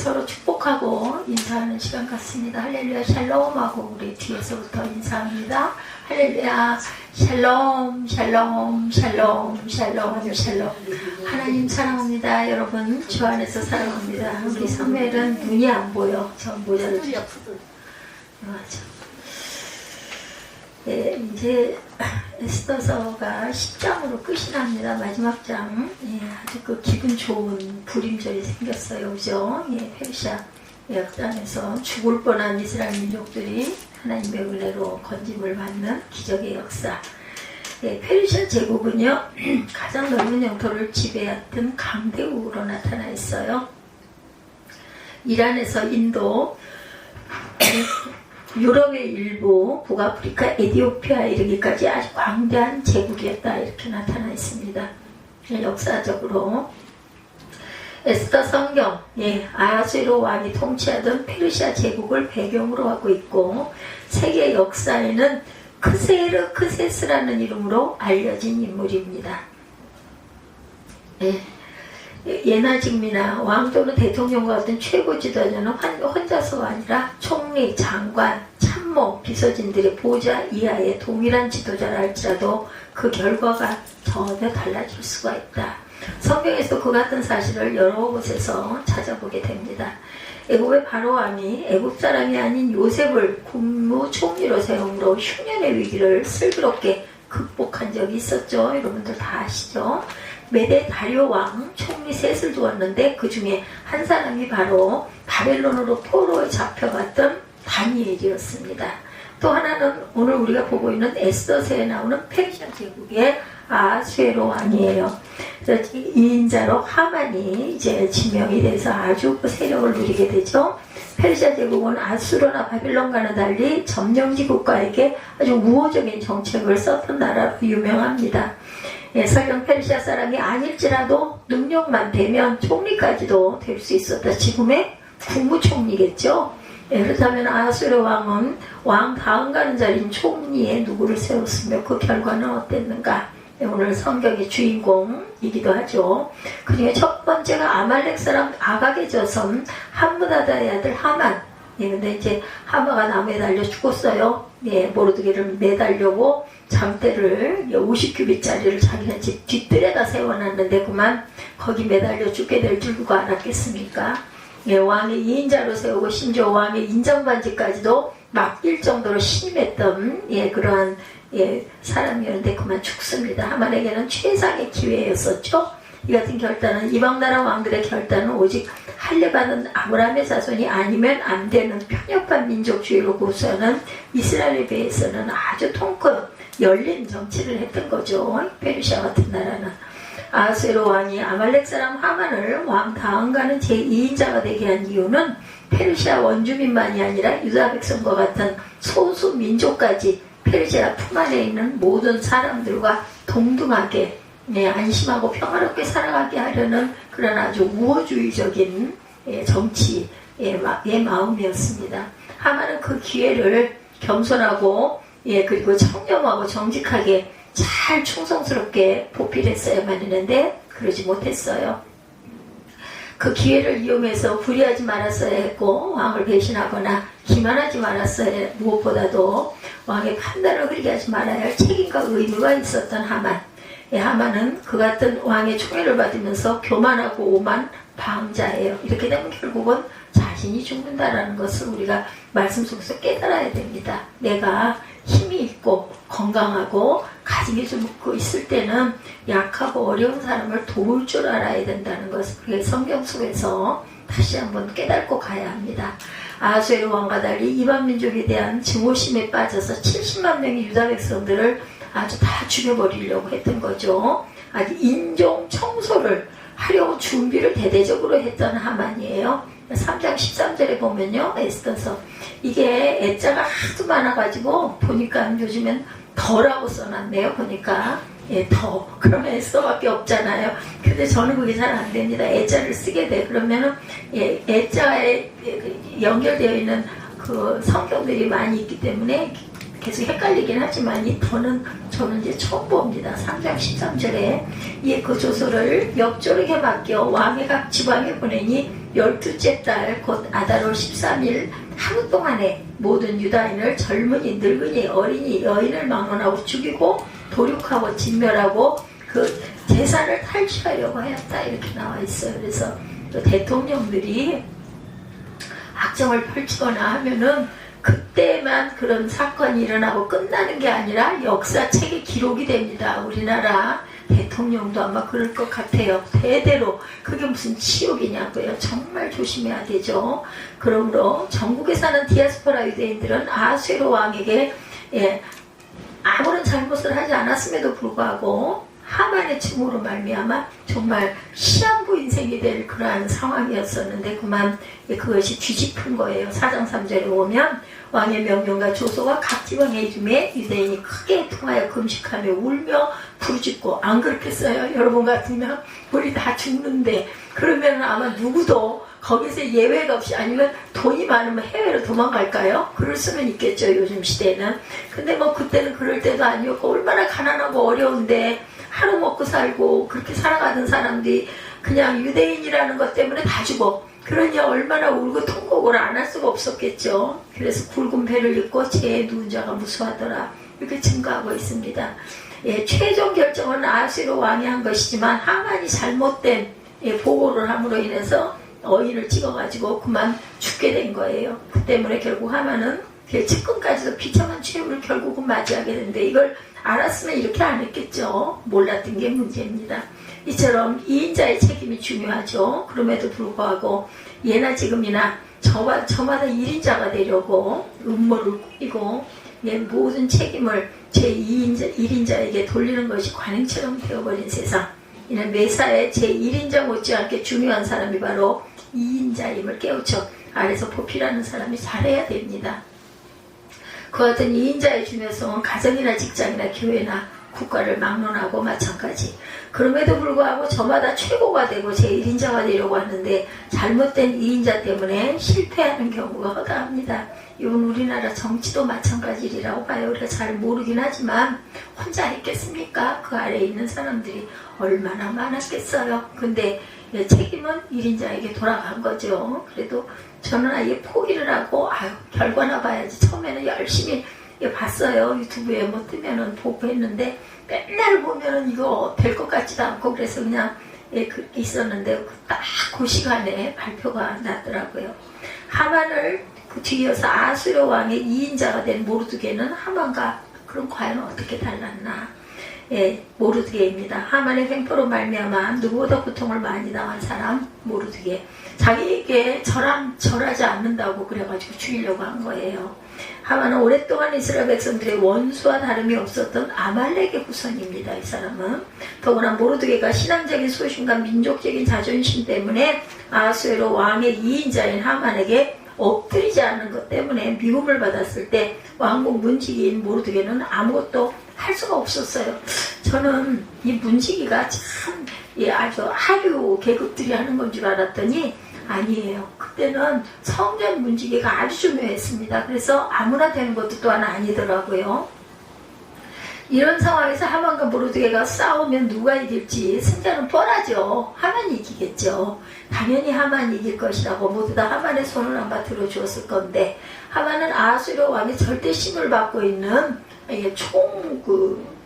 서로 축복하고 인사하는 시간 같습니다. 할렐루야 샬롬하고 우리 뒤에서부터 인사합니다. 할렐루야 샬롬 샬롬 샬롬 샬롬 샬롬. 하나님 사랑합니다. 여러분 주 안에서 사랑합니다. 우리 사무엘은 눈이 안 보여. 저 모자를 맞아. 네, 이제 에스더서가 10장으로 끝이 납니다. 마지막 장. 예, 아주 그 기분 좋은 불임절이 생겼어요. 그죠? 예, 페르시아 역사에서 죽을 뻔한 이스라엘 민족들이 하나님의 은혜로 건짐을 받는 기적의 역사. 예, 페르시아 제국은요, 가장 넓은 영토를 지배했던 강대국으로 나타나 있어요. 이란에서 인도, 유럽의 일부, 북아프리카, 에티오피아 이르기까지 아주 광대한 제국이었다 이렇게 나타나 있습니다. 역사적으로 에스더 성경, 아하수에로 왕이 통치하던 페르시아 제국을 배경으로 하고 있고 세계 역사에는 크세스라는 이름으로 알려진 인물입니다. 예나직미나 왕 또는 대통령과 같은 최고 지도자는 혼자서가 아니라 총리, 장관, 참모, 비서진들의 보좌 이하의 동일한 지도자라 할지라도 그 결과가 전혀 달라질 수가 있다. 성경에서 그 같은 사실을 여러 곳에서 찾아보게 됩니다. 애굽의 바로 왕이 애굽 사람이 아닌 요셉을 국무총리로 세움으로 흉년의 위기를 슬기롭게 극복한 적이 있었죠. 여러분들 다 아시죠? 메데 다리오 왕 총리 셋을 두었는데 그 중에 한 사람이 바로 바벨론으로 포로에 잡혀갔던 다니엘이었습니다. 또 하나는 오늘 우리가 보고 있는 에스더서에 나오는 페르시아 제국의 아하수에로 왕이에요. 그래서 이 인자로 하만이 이제 지명이 돼서 아주 그 세력을 누리게 되죠. 페르시아 제국은 아수르나 바빌론과는 달리 점령지 국가에게 아주 우호적인 정책을 썼던 나라로 유명합니다. 설령 페르시아 사람이 아닐지라도 능력만 되면 총리까지도 될 수 있었다. 지금의 국무총리겠죠. 그렇다면 아하수르 왕은 왕 다음 가는 자리인 총리에 누구를 세웠으며 그 결과는 어땠는가? 오늘 성경의 주인공이기도 하죠. 그 중에 첫 번째가 아말렉 사람 아각의 저선 함므다다의 아들 하만. 근데 이제 하마가 나무에 달려 죽었어요. 모르드게를 매달려고 장대를 50규빗짜리를 자기네 집 뒷뜰에다 세워놨는데 그만 거기 매달려 죽게 될 줄 누가 알았겠습니까? 왕의 2인자로 세우고 심지어 왕의 인정반지까지도 맡길 정도로 신임했던 그러한 사람이었는데 그만 죽습니다. 하만에게는 최상의 기회였었죠. 이 같은 결단은 이방나라 왕들의 결단은 오직 할례받은 아브라함의 자손이 아니면 안 되는 편협한 민족주의로 고수하는 이스라엘에 비해서는 아주 통큰 열린 정치를 했던 거죠. 페르시아 같은 나라는. 아하수에로 왕이 아말렉 사람 하만을 왕 다음가는 제2인자가 되게 한 이유는 페르시아 원주민만이 아니라 유다 백성과 같은 소수 민족까지 페르시아 품 안에 있는 모든 사람들과 동등하게 안심하고 평화롭게 살아가게 하려는 그런 아주 우호주의적인 정치의 마음이었습니다. 하만은 그 기회를 겸손하고 그리고 청렴하고 정직하게 잘 충성스럽게 보필했어야만 했는데 그러지 못했어요. 그 기회를 이용해서 불의하지 말았어야 했고 왕을 배신하거나 기만하지 말았어야 무엇보다도 왕의 판단을 흐리게 하지 말아야 할 책임과 의무가 있었던 하만. 하만은 그 같은 왕의 총애를 받으면서 교만하고 오만 방자예요. 이렇게 되면 결국은 자신이 죽는다라는 것을 우리가 말씀 속에서 깨달아야 됩니다. 내가 힘이 있고 건강하고 가지게 좀 있을 때는 약하고 어려운 사람을 도울 줄 알아야 된다는 것을 우리가 성경 속에서 다시 한번 깨닫고 가야 합니다. 아하수에로 왕과 달리 이방 민족에 대한 증오심에 빠져서 70만 명의 유다 백성들을 아주 다 죽여버리려고 했던 거죠. 아주 인종 청소를 하려고 준비를 대대적으로 했던 하만이에요. 3장 13절에 보면요, 에스더서 이게 애자가 하도 많아가지고 보니까 요즘엔 더라고 써놨네요. 보니까 더 그러면 에스더밖에 없잖아요. 근데 저는 그게 잘 안 됩니다. 애자를 쓰게 돼. 그러면은 애자에 연결되어 있는 그 성경들이 많이 있기 때문에 계속 헷갈리긴 하지만 이 더는 저는 이제 처음 봅니다. 3장 13절에 그 조서를 역조르게 맡겨 왕의 각 지방에 보내니 12째 달 곧 아달월 13일 하루 동안에 모든 유다인을 젊은이, 늙은이, 어린이, 여인을 막론하고 죽이고 도륙하고 진멸하고 그 재산을 탈취하려고 하였다 이렇게 나와 있어요. 그래서 대통령들이 악정을 펼치거나 하면은 그때만 그런 사건이 일어나고 끝나는 게 아니라 역사책에 기록이 됩니다. 우리나라 대통령도 아마 그럴 것 같아요. 대대로. 그게 무슨 치욕이냐고요. 정말 조심해야 되죠. 그러므로 전국에 사는 디아스포라 유대인들은 아하수에로 왕에게 아무런 잘못을 하지 않았음에도 불구하고 하만의 증오로 말미암아 정말 시한부 인생이 될 그러한 상황이었었는데 그만 그것이 뒤집힌 거예요. 4장 3절에 보면 왕의 명령과 조소가 각 지방에 이름에 유대인이 크게 통하여 금식하며 울며 부르짖고 안 그렇겠어요? 여러분 같으면 우리 다 죽는데 그러면 아마 누구도 거기서 예외가 없이 아니면 돈이 많으면 해외로 도망갈까요? 그럴 수는 있겠죠. 요즘 시대에는. 근데 뭐 그때는 그럴 때도 아니었고 얼마나 가난하고 어려운데 하루 먹고 살고 그렇게 살아가던 사람들이 그냥 유대인이라는 것 때문에 다 죽어. 그러니 얼마나 울고 통곡을 안 할 수가 없었겠죠. 그래서 굵은 배를 입고 죄에 누운 자가 무수하더라. 이렇게 증가하고 있습니다. 최종 결정은 아하수에로 왕이 한 것이지만 하만이 잘못된 보고를 함으로 인해서 어인을 찍어가지고 그만 죽게 된 거예요. 그 때문에 결국 하만은 측근까지도 비참한 최후를 결국은 맞이하게 되는데 이걸 알았으면 이렇게 안 했겠죠. 몰랐던 게 문제입니다. 이처럼 2인자의 책임이 중요하죠. 그럼에도 불구하고 예나 지금이나 저마다 1인자가 되려고 음모를 꾸미고 모든 책임을 제2인자, 1인자에게 돌리는 것이 관행처럼 되어버린 세상. 이는 매사에 제1인자 못지않게 중요한 사람이 바로 2인자임을 깨우쳐 아래서 보필하는 사람이 잘해야 됩니다. 그와 같은 2인자의 중요성은 가정이나 직장이나 교회나 국가를 막론하고 마찬가지. 그럼에도 불구하고 저마다 최고가 되고 제1인자가 되려고 하는데 잘못된 2인자 때문에 실패하는 경우가 허다합니다. 이건 우리나라 정치도 마찬가지라고 봐요. 우리가 잘 모르긴 하지만 혼자 했겠습니까? 그 아래에 있는 사람들이 얼마나 많았겠어요. 근데 책임은 1인자에게 돌아간 거죠. 그래도 저는 아예 포기를 하고 결과나 봐야지. 처음에는 열심히 봤어요. 유튜브에 뭐 뜨면은 보고 했는데 맨날 보면은 이거 될 것 같지도 않고 그래서 그냥 그렇게 있었는데 딱 그 시간에 발표가 나더라고요. 하만을 그 뒤이어서 아하수에로 왕의 2인자가 된 모르드게는 하만과 그럼 과연 어떻게 달랐나? 모르드게입니다. 하만의 횡포로 말미암아 누구보다 고통을 많이 당한 사람 모르드게. 자기에게 절하지 않는다고 그래가지고 죽이려고 한 거예요. 하만은 오랫동안 이스라엘 백성들의 원수와 다름이 없었던 아말렉의 후손입니다. 이 사람은. 더구나 모르드게가 신앙적인 소신과 민족적인 자존심 때문에 아하수에로 왕의 2인자인 하만에게 엎드리지 않는 것 때문에 미움을 받았을 때 왕국 문지기인 모르드게는 아무것도 할 수가 없었어요. 저는 이 문지기가 참 아주 하류 계급들이 하는 건 줄 알았더니 아니에요. 그때는 성전 문지기가 아주 중요했습니다. 그래서 아무나 되는 것도 또한 아니더라고요. 이런 상황에서 하만과 모르드게가 싸우면 누가 이길지 승자는 뻔하죠. 하만이 이기겠죠. 당연히 하만이 이길 것이라고 모두 다 하만의 손을 아마 들어주었을 건데 하만은 아하수에로 왕의 절대심을 받고 있는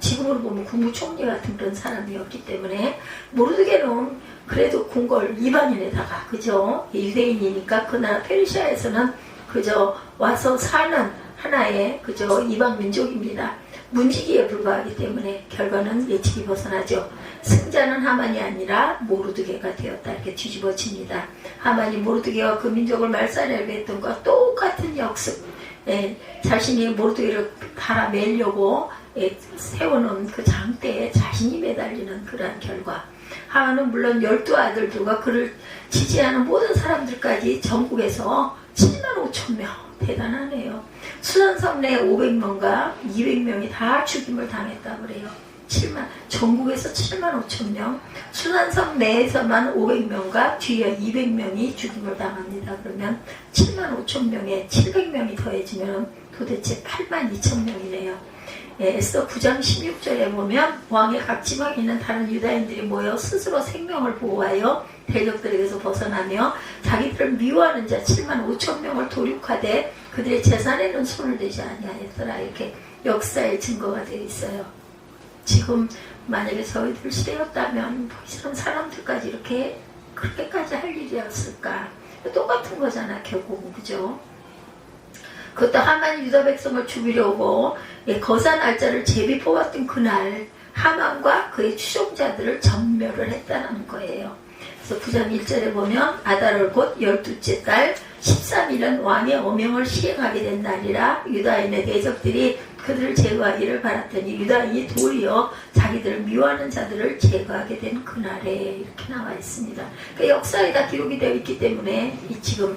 지금으로 보면 국무총리 같은 그런 사람이었기 때문에 모르드게는 그래도 궁궐 이방인에다가 그죠? 유대인이니까 그 나라 페르시아에서는 그저 와서 사는 하나의 그저 이방 민족입니다. 문지기에 불과하기 때문에 결과는 예측이 벗어나죠. 승자는 하만이 아니라 모르드게가 되었다. 이렇게 뒤집어집니다. 하만이 모르드게와 그 민족을 말살하려고 했던 것과 똑같은 역습. 자신이 모르드게를 달아매려고 세워놓은 그 장대에 자신이 매달리는 그러한 결과. 하만은 물론 12아들들과 그를 지지하는 모든 사람들까지 전국에서 7만 5천 명. 대단하네요. 수산성 내 500명과 200명이 다 죽임을 당했다고 그래요. 전국에서 7만 5천 명, 수산성 내에서만 500명과 뒤에 200명이 죽임을 당합니다. 그러면 7만 5천 명에 700명이 더해지면 도대체 8만 2천 명이네요. 에스더 9장 16절에 보면 왕의 각 지방에 있는 다른 유다인들이 모여 스스로 생명을 보호하여 대적들에게서 벗어나며 자기들을 미워하는 자 7만 5천 명을 도륙하되 그들의 재산에는 손을 대지 아니하였더라. 이렇게 역사의 증거가 되어 있어요. 지금 만약에 저희들 시대였다면 이 사람들까지 이렇게 그렇게까지 할 일이었을까? 똑같은 거잖아 결국은. 그죠? 그것도 하만이 유다 백성을 죽이려고 거사 날짜를 제비 뽑았던 그날 하만과 그의 추종자들을 전멸을 했다는 거예요. 그래서 9장 1절에 보면 아달월 곧 12째 달 13일은 왕의 어명을 시행하게 된 날이라 유다인의 대적들이 그들을 제거하기를 바랐더니 유다인이 도리어 자기들을 미워하는 자들을 제거하게 된 그날에 이렇게 나와 있습니다. 그러니까 역사에 다 기록이 되어 있기 때문에 지금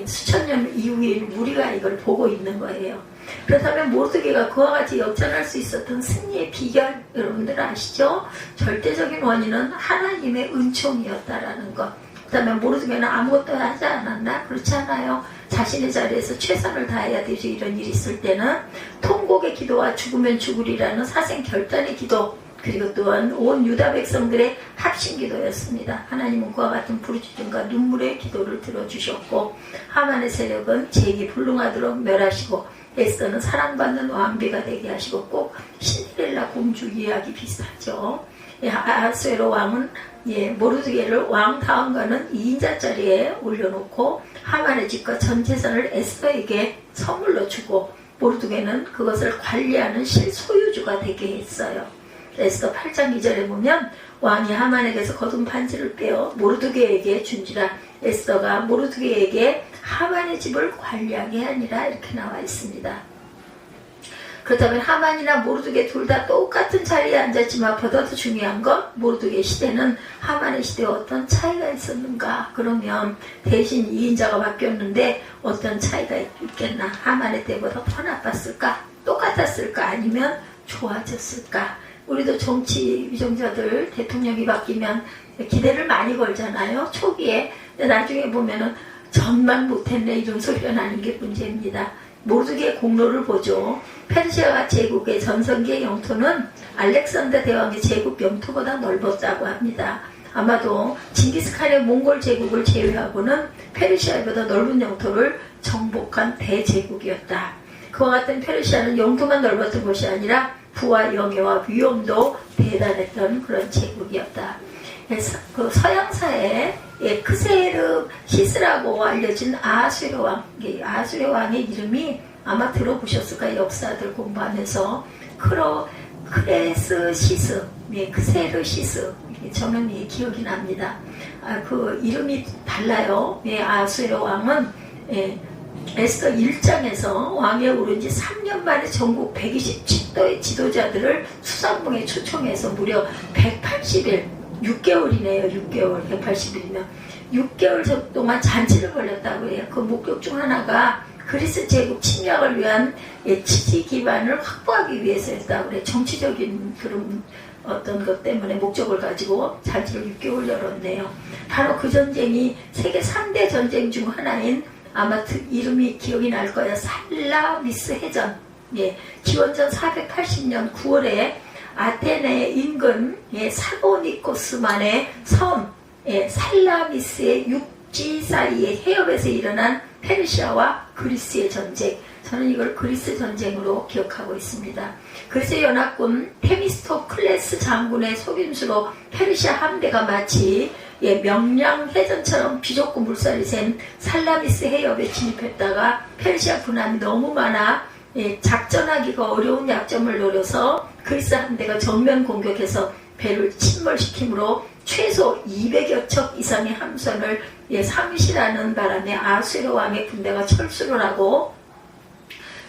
수천 년 이후에 우리가 이걸 보고 있는 거예요. 그렇다면 모르드게가 그와 같이 역전할 수 있었던 승리의 비결 여러분들 아시죠? 절대적인 원인은 하나님의 은총이었다라는 것. 그렇다면 모르드게는 아무것도 하지 않았나? 그렇지 않아요. 자신의 자리에서 최선을 다해야 되죠. 이런 일이 있을 때는 통곡의 기도와 죽으면 죽으리라는 사생 결단의 기도, 그리고 또한 온 유다 백성들의 합심 기도였습니다. 하나님은 그와 같은 부르짖음과 눈물의 기도를 들어주셨고 하만의 세력은 제기 불능하도록 멸하시고 에스더는 사랑받는 왕비가 되게 하시고 꼭 신데렐라 공주 이야기 비슷하죠. 아하수에로 왕은 모르드게를 왕 다음과는 2인자 자리에 올려놓고 하만의 집과 전 재산을 에스더에게 선물로 주고 모르드게는 그것을 관리하는 실소유주가 되게 했어요. 에스더 8장 2절에 보면 왕이 하만에게서 거둔 반지를 빼어 모르드게에게 준지라 에스더가 모르드게에게 하만의 집을 관리하게 하니라 이렇게 나와 있습니다. 그렇다면 하만이나 모르드게 둘 다 똑같은 자리에 앉았지만 보다 더 중요한 건 모르드게 시대는 하만의 시대와 어떤 차이가 있었는가? 그러면 대신 2인자가 바뀌었는데 어떤 차이가 있겠나? 하만의 때보다 더 나빴을까? 똑같았을까? 아니면 좋아졌을까? 우리도 정치 위정자들 대통령이 바뀌면 기대를 많이 걸잖아요. 초기에. 근데 나중에 보면은 전만 못했네 이런 소리가 나는 게 문제입니다. 모르드게의 공로를 보죠. 페르시아 제국의 전성기의 영토는 알렉산더 대왕의 제국 영토보다 넓었다고 합니다. 아마도 징기스칸의 몽골 제국을 제외하고는 페르시아보다 넓은 영토를 정복한 대제국이었다. 그와 같은 페르시아는 영토만 넓었던 것이 아니라 부와 영예와 위엄도 대단했던 그런 제국이었다. 그 서양사에 크세르 시스라고 알려진 아하수에로 왕, 아하수에로 왕의 이름이 아마 들어보셨을까요? 역사들 공부하면서 크레스 시스, 크세르 시스, 저는 기억이 납니다. 그 이름이 달라요. 아하수에로 왕은 에스더 1장에서 왕에 오른 지 3년 만에 전국 127도의 지도자들을 수상봉에 초청해서 무려 180일 6개월이네요. 6개월 180일이면 6개월 동안 잔치를 벌였다고 해요. 그 목적 중 하나가 그리스 제국 침략을 위한 지지 기반을 확보하기 위해서였다고 그래요. 정치적인 그런 어떤 것 때문에 목적을 가지고 잔치를 6개월 열었네요. 바로 그 전쟁이 세계 3대 전쟁 중 하나인 아마 이름이 기억이 날 거예요. 살라미스 해전. 기원전 480년 9월에 아테네 인근 사보니코스만의 섬 살라미스의 육지 사이의 해협에서 일어난 페르시아와 그리스의 전쟁. 저는 이걸 그리스 전쟁으로 기억하고 있습니다. 그리스 연합군 테미스토클레스 장군의 속임수로 페르시아 함대가 마치 명량해전처럼 비좁고 물살이 샌 살라미스 해협에 진입했다가 페르시아 군함이 너무 많아 작전하기가 어려운 약점을 노려서 그리스 함대가 정면 공격해서 배를 침몰시키므로 최소 200여 척 이상의 함선을 상실하는 바람에 아하수에로 왕의 군대가 철수를 하고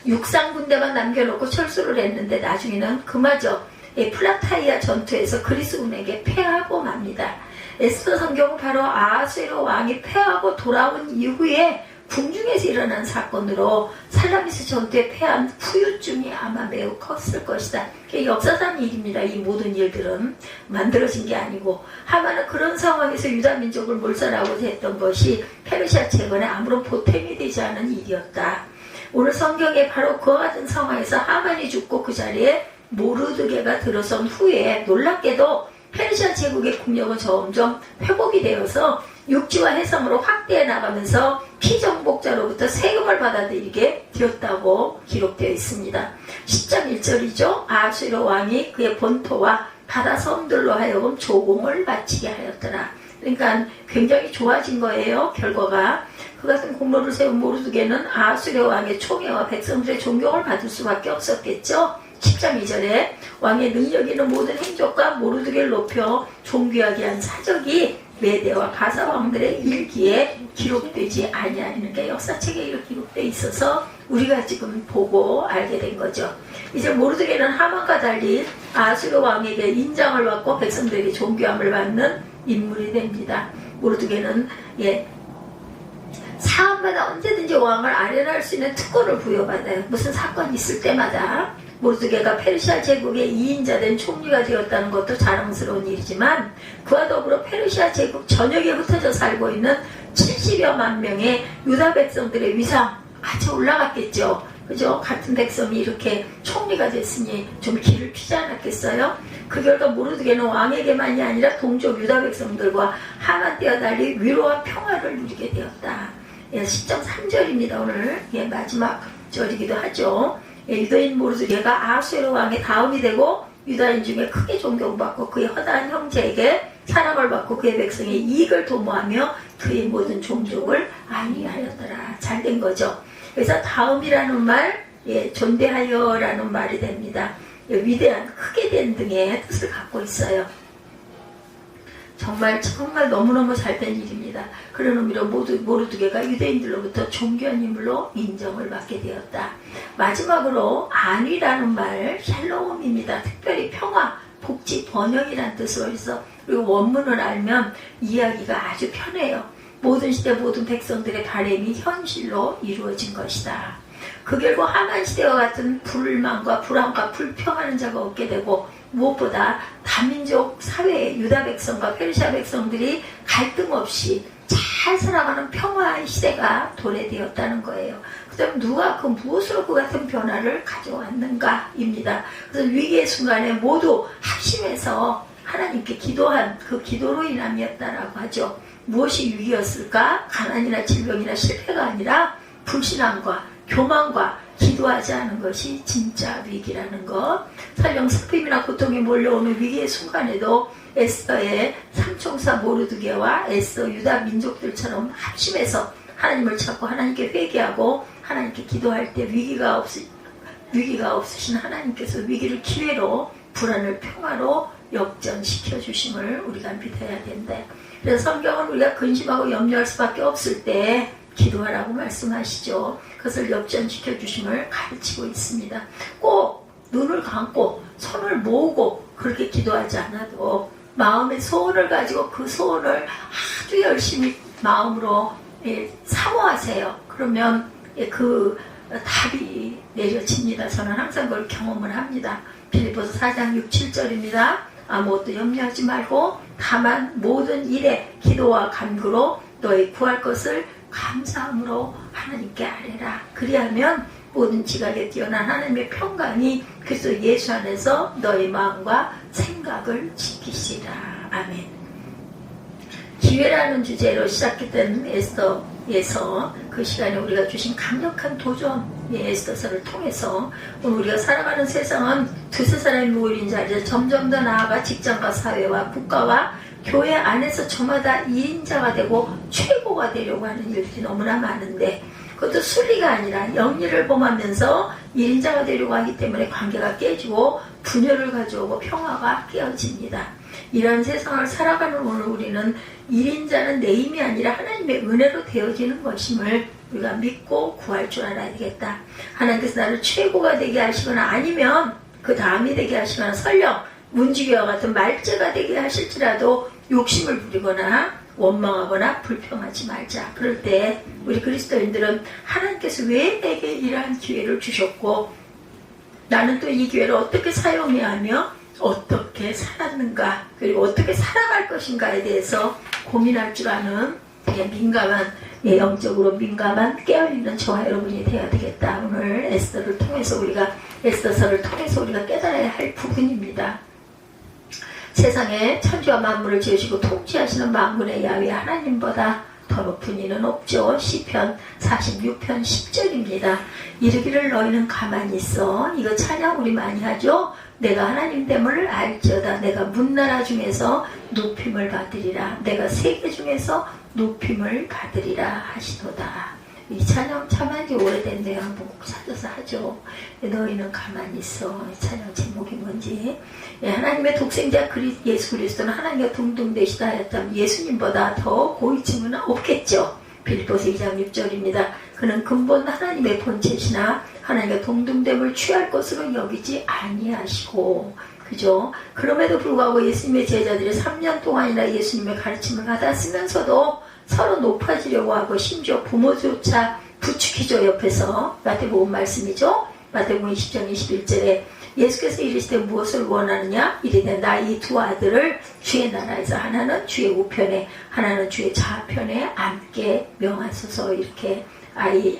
육상 군대만 남겨놓고 철수를 했는데 나중에는 그마저 플라타이아 전투에서 그리스군에게 패하고 맙니다. 에스더 성경은 바로 아하수에로 왕이 패하고 돌아온 이후에 궁중에서 일어난 사건으로 살라미스 전투에 패한 후유증이 아마 매우 컸을 것이다. 역사상 일입니다. 이 모든 일들은 만들어진 게 아니고 하만은 그런 상황에서 유다 민족을 몰살하고자 했던 것이 페르시아 재건에 아무런 보탬이 되지 않은 일이었다. 오늘 성경에 바로 그와 같은 상황에서 하만이 죽고 그 자리에 모르드게가 들어선 후에 놀랍게도 페르시아 제국의 국력은 점점 회복이 되어서 육지와 해상으로 확대해 나가면서 피정복자로부터 세금을 받아들이게 되었다고 기록되어 있습니다. 10장 1절이죠. 아수르 왕이 그의 본토와 바다 섬들로 하여금 조공을 바치게 하였더라. 그러니까 굉장히 좋아진 거예요. 결과가. 그 같은 공로를 세운 모르드게는 아수르 왕의 총애와 백성들의 존경을 받을 수밖에 없었겠죠. 10장 2절에 왕의 능력 있는 모든 행적과 모르드게를 높여 존귀하게 한 사적이 메대와 바사 왕들의 일기에 기록되지 아니하는 게 역사책에 이렇게 기록되어 있어서 우리가 지금 보고 알게 된 거죠. 이제 모르드게는 하만과 달리 아수르 왕에게 인정을 받고 백성들에게 존귀함을 받는 인물이 됩니다. 모르드게는 사람마다 언제든지 왕을 아련할 수 있는 특권을 부여받아요. 무슨 사건이 있을 때마다. 모르드게가 페르시아 제국의 2인자 된 총리가 되었다는 것도 자랑스러운 일이지만 그와 더불어 페르시아 제국 전역에 흩어져 살고 있는 70여만 명의 유다 백성들의 위상 아주 올라갔겠죠. 그죠? 같은 백성이 이렇게 총리가 됐으니 좀 기를 피지 않았겠어요? 그 결과 모르드게는 왕에게만이 아니라 동족 유다 백성들과 하만 때와 달리 위로와 평화를 누리게 되었다. 10장 3절입니다. 오늘 마지막 절이기도 하죠. 유다인 모르드게가 아수르 왕의 다음이 되고 유다인 중에 크게 존경받고 그의 허다한 형제에게 사랑을 받고 그의 백성의 이익을 도모하며 그의 모든 종족을 안위하였더라. 잘된 거죠. 그래서 다음이라는 말, 존대하여라는 말이 됩니다. 위대한, 크게 된 등의 뜻을 갖고 있어요. 정말 너무너무 잘된 일입니다. 그런 의미로 모르드게가 유대인들로부터 존귀한 인물로 인정을 받게 되었다. 마지막으로 안위라는 말, 샬롬입니다. 특별히 평화, 복지, 번영이라는 뜻으로 해서 그리고 원문을 알면 이해하기가 아주 편해요. 모든 시대 모든 백성들의 바람이 현실로 이루어진 것이다. 그 결과 하만 시대와 같은 불만과 불안과 불평하는 자가 없게 되고 무엇보다 다민족 사회의 유다 백성과 페르시아 백성들이 갈등 없이 잘 살아가는 평화의 시대가 도래되었다는 거예요. 그 다음 누가 무엇으로 그 같은 변화를 가져왔는가입니다. 그래서 위기의 순간에 모두 합심해서 하나님께 기도한 그 기도로 인함이었다라고 하죠. 무엇이 위기였을까? 가난이나 질병이나 실패가 아니라 불신앙과 교만과 기도하지 않은 것이 진짜 위기라는 것. 설령 슬픔이나 고통이 몰려오는 위기의 순간에도 에스더의 삼총사 모르드게와 에스더 유다 민족들처럼 합심해서 하나님을 찾고 하나님께 회개하고 하나님께 기도할 때 위기가 없으신 하나님께서 위기를 기회로 불안을 평화로 역전시켜 주심을 우리가 믿어야 된다. 그래서 성경은 우리가 근심하고 염려할 수밖에 없을 때 기도하라고 말씀하시죠. 그것을 역전시켜 주심을 가르치고 있습니다. 꼭 눈을 감고 손을 모으고 그렇게 기도하지 않아도 마음의 소원을 가지고 그 소원을 아주 열심히 마음으로 사모하세요. 그러면 그 답이 내려집니다. 저는 항상 그걸 경험을 합니다. 빌립보서 4장 6, 7절입니다. 아무것도 염려하지 말고 다만 모든 일에 기도와 간구로 너희 구할 것을 감사함으로 하나님께 아뢰라. 그리하면 모든 지각에 뛰어난 하나님의 평강이 그리스도 예수 안에서 너희 마음과 생각을 지키시라. 아멘. 기회라는 주제로 시작했던 에스더에서 그 시간에 우리가 주신 강력한 도전의 에스더서를 통해서 오늘 우리가 살아가는 세상은 두세 사람이 모인 자리에서 점점 더 나아가 직장과 사회와 국가와 교회 안에서 저마다 2인자가 되고 최고가 되려고 하는 일들이 너무나 많은데 그것도 순리가 아니라 영리를 범하면서 1인자가 되려고 하기 때문에 관계가 깨지고 분열을 가져오고 평화가 깨어집니다. 이런 세상을 살아가는 오늘 우리는 1인자는 내 힘이 아니라 하나님의 은혜로 되어지는 것임을 우리가 믿고 구할 줄 알아야 되겠다. 하나님께서 나를 최고가 되게 하시거나 아니면 그 다음이 되게 하시거나 설령 문지기와 같은 말제가 되게 하실지라도 욕심을 부리거나 원망하거나 불평하지 말자. 그럴 때 우리 그리스도인들은 하나님께서 왜 내게 이러한 기회를 주셨고 나는 또 이 기회를 어떻게 사용해야 하며 어떻게 살았는가 그리고 어떻게 살아갈 것인가에 대해서 고민할 줄 아는 되게 민감한 영적으로 민감한 깨어있는 저와 여러분이 되어야 되겠다. 오늘 에스더서를 통해서 우리가 깨달아야 할 부분입니다. 세상에 천지와 만물을 지으시고 통치하시는 만군의 야훼 하나님보다 더 높은 이는 없죠. 시편 46편 10절입니다. 이르기를 너희는 가만히 있어. 이거 찬양 우리 많이 하죠. 내가 하나님 됨을 알지어다. 내가 문나라 중에서 높임을 받으리라. 내가 세계 중에서 높임을 받으리라 하시도다. 이 찬양 참하기 오래됐네요. 한번 꼭 찾아서 하죠. 너희는 가만히 있어. 이 찬양 제목이 뭔지. 하나님의 독생자 예수 그리스도는 하나님과 동등되시다 하였다면 예수님보다 더 고위층은 없겠죠. 빌립보서 2장 6절입니다. 그는 근본 하나님의 본체시나 하나님과 동등됨을 취할 것으로 여기지 아니하시고, 그죠? 그럼에도 불구하고 예수님의 제자들이 3년 동안이나 예수님의 가르침을 받았으면서도 서로 높아지려고 하고 심지어 부모조차 부추기죠. 옆에서 마태복음 말씀이죠. 마태복음 20장 21절에 예수께서 이르시되 무엇을 원하느냐? 이르되 나 이 두 아들을 주의 나라에서 하나는 주의 우편에 하나는 주의 좌편에 앉게 명하소서. 이렇게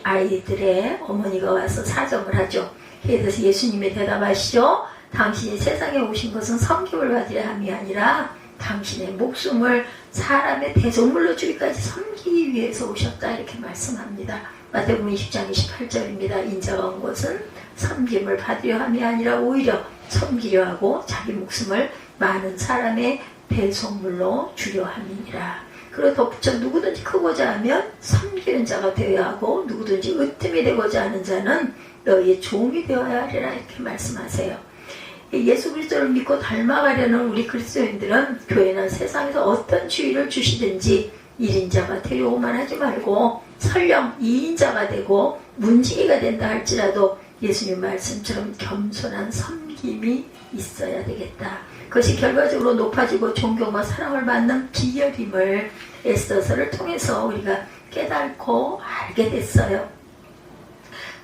아이들의 어머니가 와서 사정을 하죠. 그래서 예수님이 대답하시죠. 당신이 세상에 오신 것은 섬김을 받으려 함이 아니라 당신의 목숨을 사람의 대속물로 주기까지 섬기기 위해서 오셨다. 이렇게 말씀합니다. 마태복음 20장 28절입니다. 인자가 온 것은 섬김을 받으려 함이 아니라 오히려 섬기려 하고 자기 목숨을 많은 사람의 대속물로 주려 함이니라. 그리고 덧붙여 누구든지 크고자 하면 섬기는 자가 되어야 하고 누구든지 으뜸이 되고자 하는 자는 너희의 종이 되어야 하리라. 이렇게 말씀하세요. 예수 그리스도를 믿고 닮아가려는 우리 그리스도인들은 교회나 세상에서 어떤 주의를 주시든지 1인자가 되려고만 하지 말고 설령 2인자가 되고 문지기가 된다 할지라도 예수님 말씀처럼 겸손한 섬김이 있어야 되겠다. 그것이 결과적으로 높아지고 존경과 사랑을 받는 비결임을 에스더서를 통해서 우리가 깨닫고 알게 됐어요.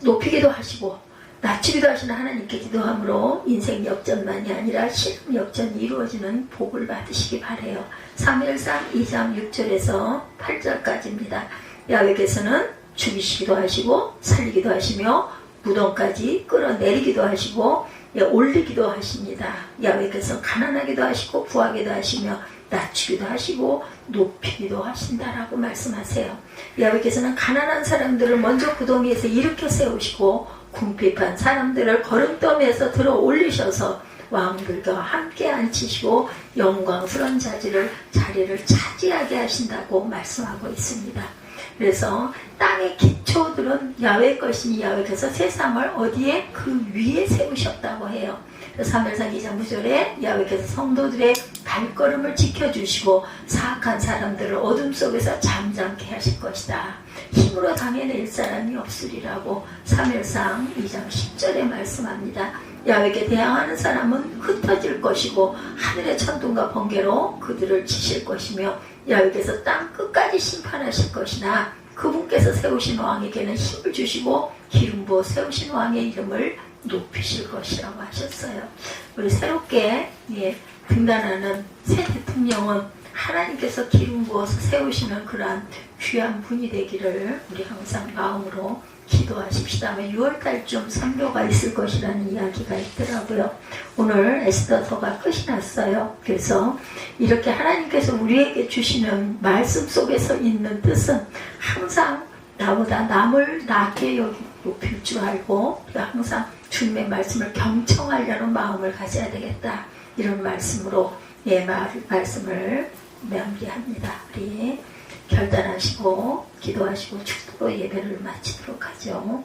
높이기도 하시고 낮추기도 하시는 하나님께 기도함으로 인생 역전만이 아니라 신앙 역전이 이루어지는 복을 받으시기 바라요. 사무엘상 2장 6절에서 8절까지입니다. 야훼께서는 죽이시기도 하시고 살리기도 하시며 무덤까지 끌어내리기도 하시고 올리기도 하십니다. 야훼께서 가난하기도 하시고 부하기도 하시며 낮추기도 하시고 높이기도 하신다라고 말씀하세요. 야훼께서는 가난한 사람들을 먼저 구덩이에서 일으켜 세우시고 궁핍한 사람들을 거름더미에서 들어 올리셔서 왕들과 함께 앉히시고 영광스러운 자리를 차지하게 하신다고 말씀하고 있습니다. 그래서 땅의 기초들은 야훼 것이니 야훼께서 세상을 어디에? 그 위에 세우셨다고 해요. 사무엘상 2장 9절에 야훼께서 성도들의 발걸음을 지켜주시고 사악한 사람들을 어둠 속에서 잠잠케 하실 것이다. 힘으로 당해낼 사람이 없으리라고 사무엘상 2장 10절에 말씀합니다. 야훼께 대항하는 사람은 흩어질 것이고 하늘의 천둥과 번개로 그들을 치실 것이며 야훼께서 땅 끝까지 심판하실 것이나 그분께서 세우신 왕에게는 힘을 주시고 기름 부어 세우신 왕의 이름을 높이실 것이라고 하셨어요. 우리 새롭게 등단하는 새 대통령은 하나님께서 기름 부어서 세우시는 그러한 귀한 분이 되기를 우리 항상 마음으로 기도하십시다. 6월달쯤 선교가 있을 것이라는 이야기가 있더라고요. 오늘 에스더서가 끝이 났어요. 그래서 이렇게 하나님께서 우리에게 주시는 말씀 속에서 있는 뜻은 항상 나보다 남을 낮게 높일 줄 알고 우리가 항상 주님의 말씀을 경청하려는 마음을 가져야 되겠다. 이런 말씀으로 말씀을 마무리합니다. 우리 결단하시고 기도하시고 축복으로 예배를 마치도록 하죠.